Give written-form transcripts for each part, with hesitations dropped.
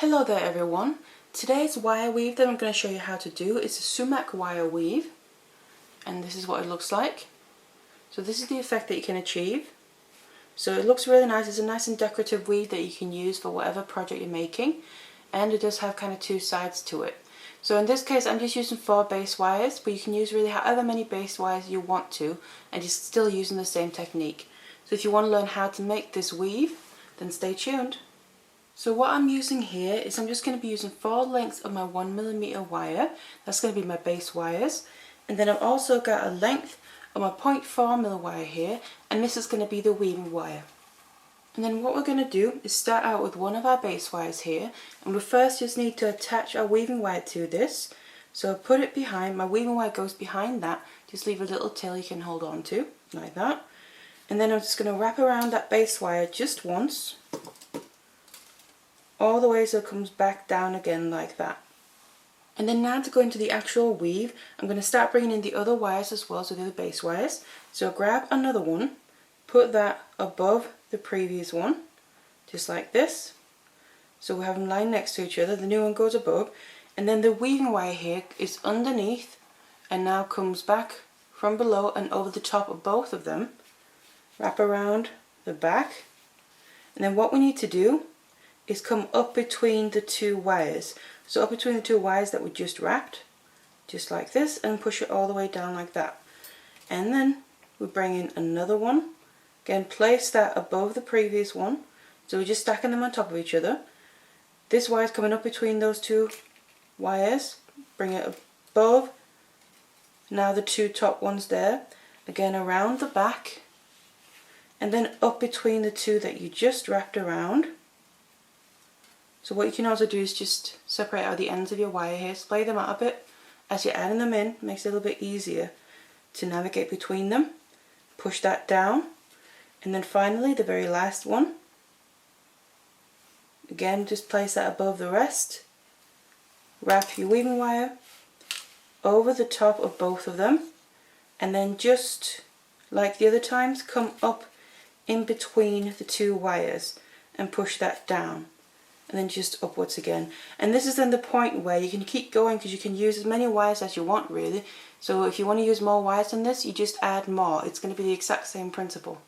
Hello there everyone. Today's wire weave that I'm going to show you how to do is a Soumak wire weave, and this is what it looks like. So this is the effect that you can achieve. So it looks really nice. It's a nice and decorative weave that you can use for whatever project you're making, and it does have kind of two sides to it. So in this case I'm just using 4 base wires, but you can use really however many base wires you want to and just still using the same technique. So if you want to learn how to make this weave, then stay tuned. So what I'm using here is I'm just going to be using 4 lengths of my 1mm wire. That's going to be my base wires. And then I've also got a length of my 0.4mm wire here, and this is going to be the weaving wire. And then what we're going to do is start out with one of our base wires here, and we first just need to attach our weaving wire to this. So I put it behind, my weaving wire goes behind that, just leave a little tail you can hold on to, like that. And then I'm just going to wrap around that base wire just once, all the way so it comes back down again like that. And then now to go into the actual weave, I'm going to start bringing in the other wires as well, so the other base wires. So grab another one, put that above the previous one, just like this. So we have them lying next to each other, the new one goes above, and then the weaving wire here is underneath and now comes back from below and over the top of both of them. Wrap around the back, and then what we need to do is come up between the 2 wires. So up between the 2 wires that we just wrapped, just like this, and push it all the way down like that. And then we bring in another one. Again, place that above the previous one. So we're just stacking them on top of each other. This wire is coming up between those 2 wires. Bring it above. Now the 2 top ones there. Again, around the back. And then up between the 2 that you just wrapped around. So what you can also do is just separate out the ends of your wire here, splay them out a bit as you're adding them in, makes it a little bit easier to navigate between them. Push that down, and then finally the very last one. Again, just place that above the rest. Wrap your weaving wire over the top of both of them, and then just like the other times, come up in between the 2 wires and push that down. And then just upwards again. And this is then the point where you can keep going, because you can use as many wires as you want really. So if you want to use more wires than this, you just add more. It's going to be the exact same principle.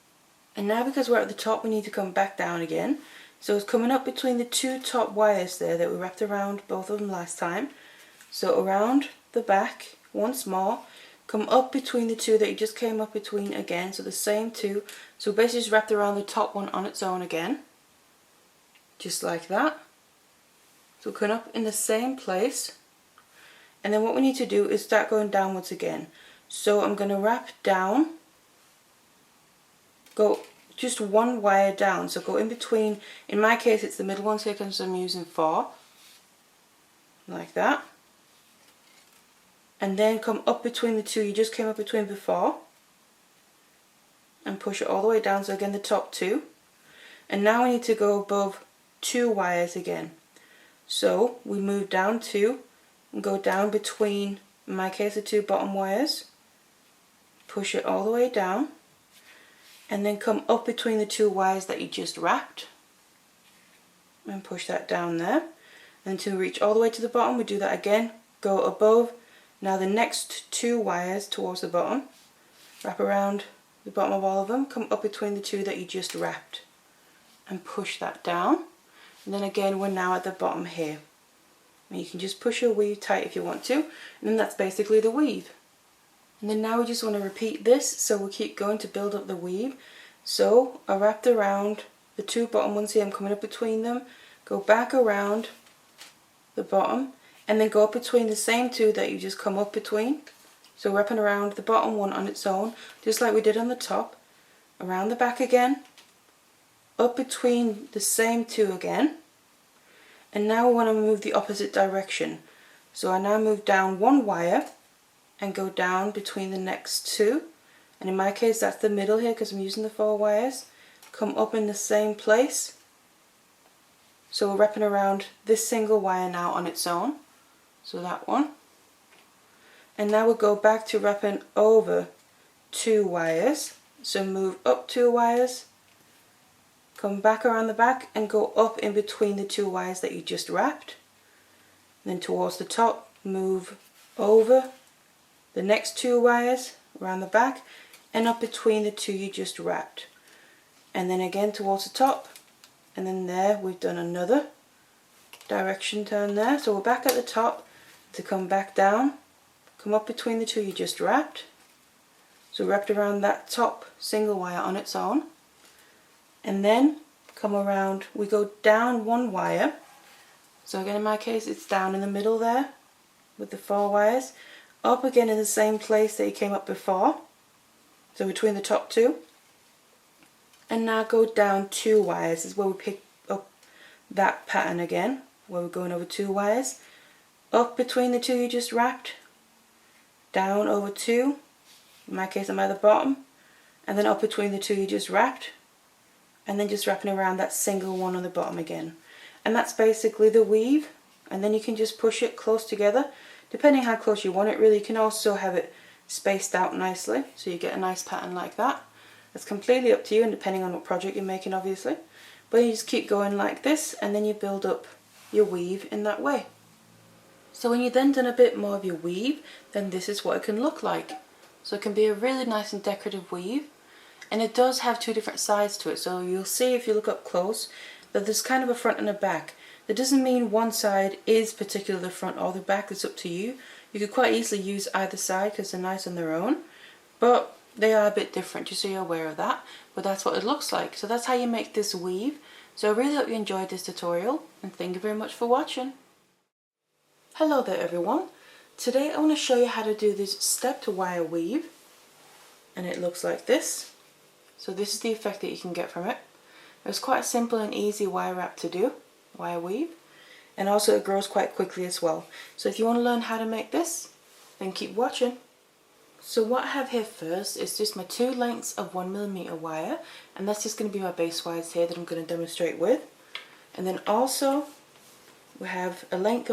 And now because we're at the top, we need to come back down again. So it's coming up between the 2 top wires there that we wrapped around both of them last time. So around the back once more, come up between the 2 that you just came up between again, so the same 2. So basically just wrapped around the top one on its own again. Just like that. So coming up in the same place, and then what we need to do is start going downwards again. So I'm going to wrap down, go just 1 wire down, so go in between, in my case it's the middle one here because I'm using 4, like that, and then come up between the 2 you just came up between before and push it all the way down, so again the top 2, and now we need to go above 2 wires again. So we move down 2 and go down between, in my case, the 2 bottom wires, push it all the way down, and then come up between the 2 wires that you just wrapped and push that down there. And to reach all the way to the bottom, we do that again, go above, now the next 2 wires towards the bottom, wrap around the bottom of all of them, come up between the 2 that you just wrapped and push that down. And then again we're now at the bottom here. And you can just push your weave tight if you want to, and then that's basically the weave. And then now we just want to repeat this, so we'll keep going to build up the weave. So I wrapped around the 2 bottom ones here, I'm coming up between them, go back around the bottom, and then go up between the same 2 that you just come up between. So wrapping around the bottom one on its own, just like we did on the top, around the back again, up between the same 2 again, and now we want to move the opposite direction. So I now move down 1 wire and go down between the next 2, and in my case that's the middle here because I'm using the 4 wires, come up in the same place. So we're wrapping around this single wire now on its own, so that one, and now we'll go back to wrapping over 2 wires, so move up 2 wires, come back around the back and go up in between the two wires that you just wrapped. Then towards the top, move over the next two wires around the back and up between the two you just wrapped. And then again towards the top, and then there we've done another direction turn there. So we're back at the top to come back down, come up between the two you just wrapped. So wrapped around that top single wire on its own, and then come around, we go down one wire. So again in my case it's down in the middle there with the 4 wires, up again in the same place that you came up before, so between the top 2, and now go down 2 wires. This is where we pick up that pattern again, where we're going over 2 wires, up between the 2 you just wrapped, down over 2, in my case I'm at the bottom, and then up between the 2 you just wrapped, and then just wrapping around that single one on the bottom again. And that's basically the weave, and then you can just push it close together depending how close you want it. Really, you can also have it spaced out nicely so you get a nice pattern like that. It's completely up to you and depending on what project you're making obviously, but you just keep going like this and then you build up your weave in that way. So when you've then done a bit more of your weave, then this is what it can look like. So it can be a really nice and decorative weave, and it does have 2 different sides to it. So you'll see if you look up close that there's kind of a front and a back. That doesn't mean one side is particularly the front or the back, it's up to you. You could quite easily use either side because they're nice on their own, but they are a bit different, just so you're aware of that. But that's what it looks like. So that's how you make this weave. So I really hope you enjoyed this tutorial, and thank you very much for watching. Hello there everyone. Today I want to show you how to do this stepped wire weave, and it looks like this. So this is the effect that you can get from it. It's quite a simple and easy wire wrap to do, wire weave, and also it grows quite quickly as well. So if you want to learn how to make this, then keep watching. So what I have here first is just my 2 lengths of 1mm wire, and that's just going to be my base wires here that I'm going to demonstrate with. And then also we have a length